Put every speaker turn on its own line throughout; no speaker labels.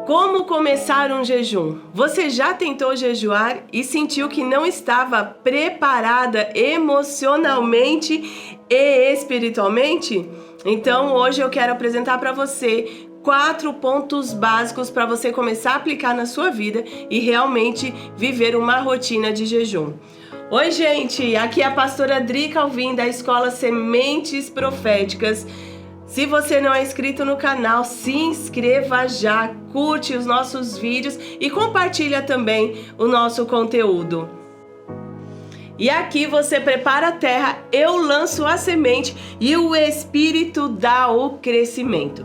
Como começar um jejum? Você já tentou jejuar e sentiu que não estava preparada emocionalmente e espiritualmente? Então hoje eu quero apresentar para você 4 pontos básicos para você começar a aplicar na sua vida e realmente viver uma rotina de jejum. Oi gente, aqui é a pastora Adri Calvin da Escola Sementes Proféticas. Se você não é inscrito no canal, se inscreva já, curte os nossos vídeos e compartilha também o nosso conteúdo. E aqui você prepara a terra, eu lanço a semente e o Espírito dá o crescimento.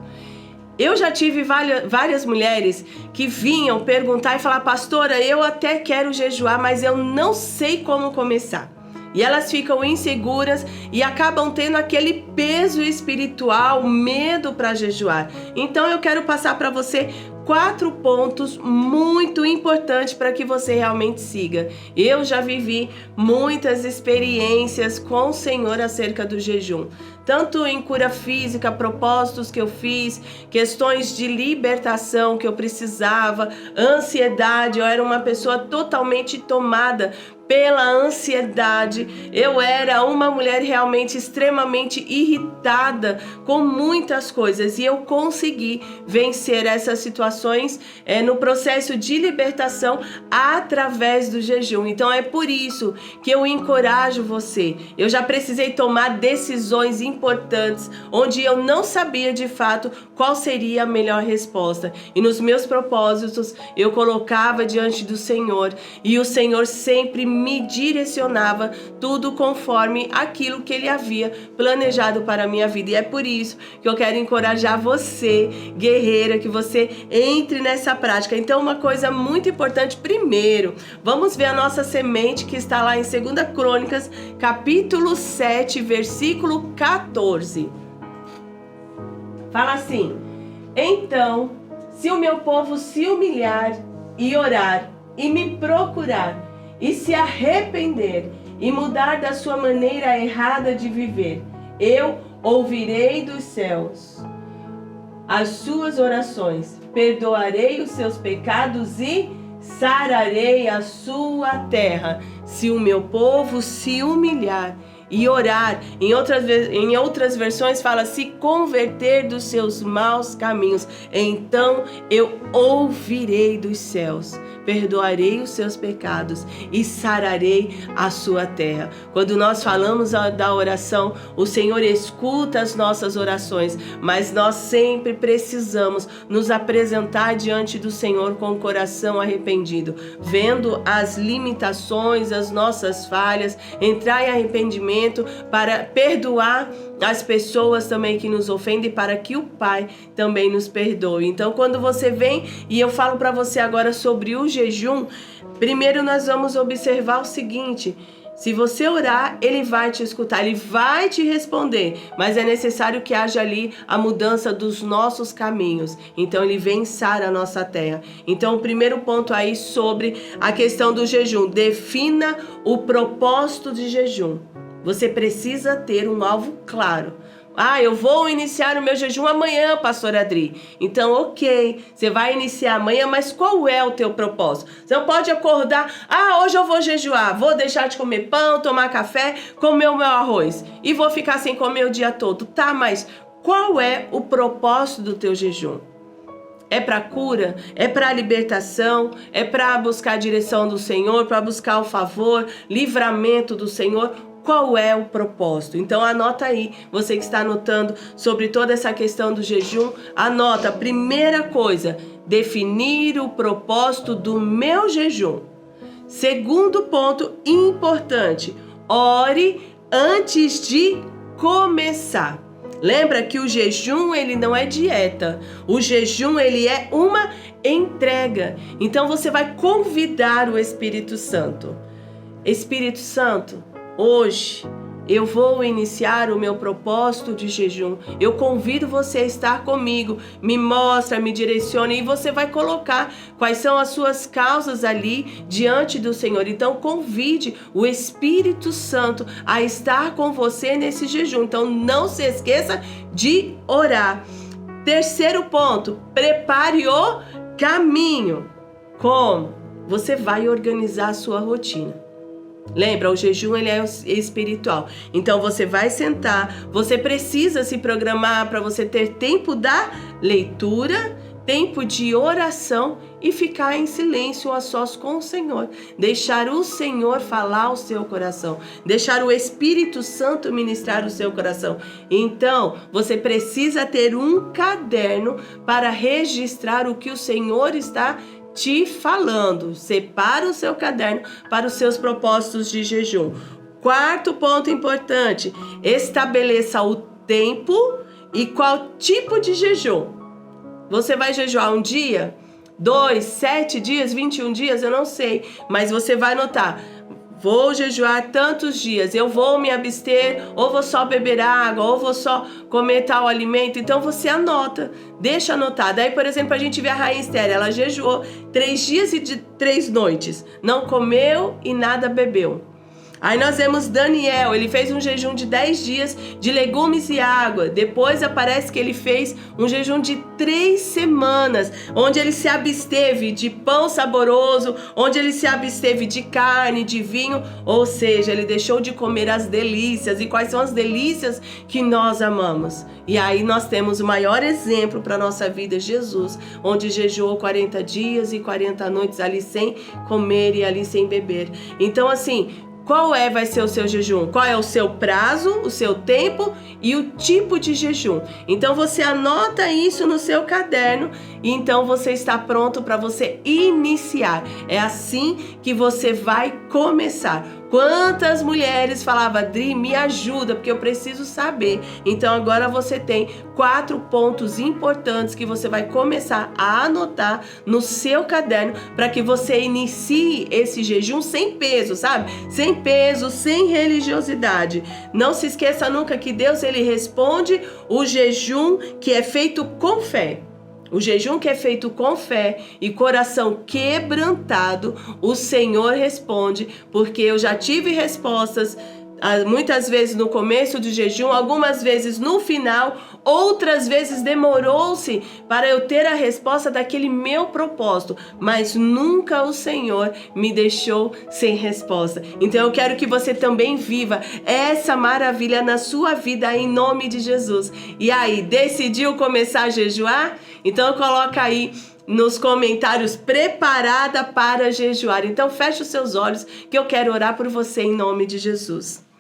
Eu já tive várias mulheres que vinham perguntar e falar: pastora, eu até quero jejuar, mas eu não sei como começar. E elas ficam inseguras e acabam tendo aquele peso espiritual, medo para jejuar. Então eu quero passar para você 4 pontos muito importantes para que você realmente siga. Eu já vivi muitas experiências com o Senhor acerca do jejum. Tanto em cura física, propósitos que eu fiz, questões de libertação que eu precisava, ansiedade, eu era uma pessoa totalmente tomada pela ansiedade. Eu era uma mulher realmente extremamente irritada com muitas coisas e eu consegui vencer essas situações no processo de libertação através do jejum. Então é por isso que eu encorajo você. Eu já precisei tomar decisões importantes onde eu não sabia de fato qual seria a melhor resposta. E nos meus propósitos eu colocava diante do Senhor e o Senhor sempre me direcionava tudo conforme aquilo que Ele havia planejado para a minha vida. E é por isso que eu quero encorajar você, guerreira, que você entre nessa prática. Então, uma coisa muito importante, primeiro, vamos ver a nossa semente que está lá em 2 Crônicas, capítulo 7, versículo 14. Fala assim: então, se o meu povo se humilhar e orar e me procurar e se arrepender e mudar da sua maneira errada de viver, eu ouvirei dos céus as suas orações, perdoarei os seus pecados e sararei a sua terra. Se o meu povo se humilhar e orar, em outras versões fala se converter dos seus maus caminhos, então eu ouvirei dos céus, perdoarei os seus pecados e sararei a sua terra. Quando nós falamos da oração, o Senhor escuta as nossas orações, mas nós sempre precisamos nos apresentar diante do Senhor com o coração arrependido, vendo as limitações, as nossas falhas, entrar em arrependimento para perdoar as pessoas também que nos ofendem, para que o Pai também nos perdoe. Então, quando você vem e eu falo para você agora sobre o jejum, primeiro nós vamos observar o seguinte: se você orar, Ele vai te escutar, Ele vai te responder, mas é necessário que haja ali a mudança dos nossos caminhos. Então Ele vem sarar a nossa terra. Então o primeiro ponto aí sobre a questão do jejum: defina o propósito de jejum. Você precisa ter um alvo claro. Eu vou iniciar o meu jejum amanhã, pastora Adri. Então, ok, você vai iniciar amanhã, mas qual é o teu propósito? Você não pode acordar: hoje eu vou jejuar, vou deixar de comer pão, tomar café, comer o meu arroz e vou ficar sem comer o dia todo. Tá, mas qual é o propósito do teu jejum? É para cura? É para libertação? É para buscar a direção do Senhor, para buscar o favor, livramento do Senhor? Qual é o propósito? Então anota aí, você que está anotando sobre toda essa questão do jejum, anota, primeira coisa, definir o propósito do meu jejum. Segundo ponto importante, ore antes de começar. Lembra que o jejum, ele não é dieta. O jejum, ele é uma entrega. Então você vai convidar o Espírito Santo. Espírito Santo, hoje eu vou iniciar o meu propósito de jejum. Eu convido você a estar comigo. Me mostra, me direcione e você vai colocar quais são as suas causas ali diante do Senhor. Então convide o Espírito Santo a estar com você nesse jejum. Então não se esqueça de orar. Terceiro ponto, prepare o Caminho. Como? Você vai organizar a sua rotina. Lembra, o jejum ele é espiritual. Então você vai sentar, você precisa se programar para você ter tempo da leitura, tempo de oração e ficar em silêncio a sós com o Senhor. Deixar o Senhor falar ao seu coração. Deixar o Espírito Santo ministrar o seu coração. Então, você precisa ter um caderno para registrar o que o Senhor está te falando. Separa o seu caderno para os seus propósitos de jejum. Quarto ponto importante: estabeleça o tempo e qual tipo de jejum. Você vai jejuar um dia, 2, 7 dias, 21 dias, eu não sei, mas você vai anotar. Vou jejuar tantos dias, eu vou me abster, ou vou só beber água, ou vou só comer tal alimento. Então você anota, deixa anotado. Aí, por exemplo, a gente vê a Rainha Esther, ela jejuou 3 dias e 3 noites, não comeu e nada bebeu. Aí nós vemos Daniel, ele fez um jejum de 10 dias de legumes e água. Depois aparece que ele fez um jejum de 3 semanas, onde ele se absteve de pão saboroso, onde ele se absteve de carne, de vinho, ou seja, ele deixou de comer as delícias. E quais são as delícias que nós amamos? E aí nós temos o maior exemplo para a nossa vida, Jesus, onde jejuou 40 dias e 40 noites ali sem comer e ali sem beber. Então assim, qual vai ser o seu jejum? Qual é o seu prazo, o seu tempo e o tipo de jejum? Então você anota isso no seu caderno e então você está pronto para você iniciar. É assim que você vai começar. Quantas mulheres falavam, Dri, me ajuda, porque eu preciso saber. Então agora você tem 4 pontos importantes que você vai começar a anotar no seu caderno para que você inicie esse jejum sem peso, sabe? Sem peso, sem religiosidade. Não se esqueça nunca que Deus ele responde o jejum que é feito com fé. O jejum que é feito com fé e coração quebrantado, o Senhor responde, porque eu já tive respostas muitas vezes no começo do jejum, algumas vezes no final, outras vezes demorou-se para eu ter a resposta daquele meu propósito, mas nunca o Senhor me deixou sem resposta. Então eu quero que você também viva essa maravilha na sua vida em nome de Jesus. E aí, decidiu começar a jejuar? Então coloca aí nos comentários, preparada para jejuar. Então feche os seus olhos que eu quero orar por você em nome de Jesus.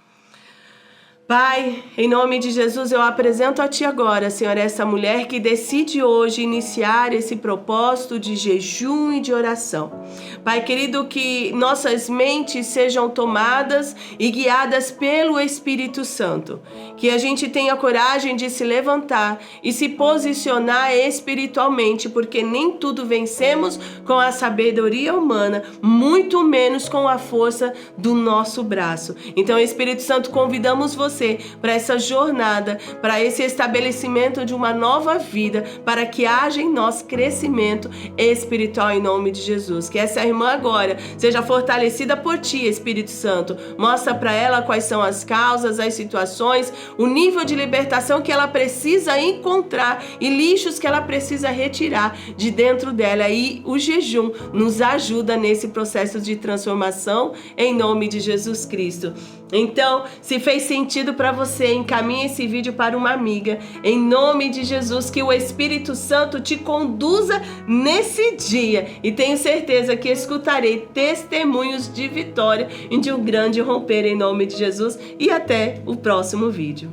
Pai, em nome de Jesus, eu apresento a Ti agora, Senhor, essa mulher que decide hoje iniciar esse propósito de jejum e de oração. Pai querido, que nossas mentes sejam tomadas e guiadas pelo Espírito Santo. Que a gente tenha coragem de se levantar e se posicionar espiritualmente, porque nem tudo vencemos com a sabedoria humana, muito menos com a força do nosso braço. Então, Espírito Santo, convidamos você para essa jornada, para esse estabelecimento de uma nova vida, para que haja em nós crescimento espiritual em nome de Jesus. Que essa irmã agora seja fortalecida por Ti, Espírito Santo. Mostra para ela quais são as causas, as situações, o nível de libertação que ela precisa encontrar e lixos que ela precisa retirar de dentro dela. E o jejum nos ajuda nesse processo de transformação em nome de Jesus Cristo. Então, se fez sentido para você, encaminhe esse vídeo para uma amiga, em nome de Jesus, que o Espírito Santo te conduza nesse dia, e tenho certeza que escutarei testemunhos de vitória e de um grande romper em nome de Jesus, e até o próximo vídeo.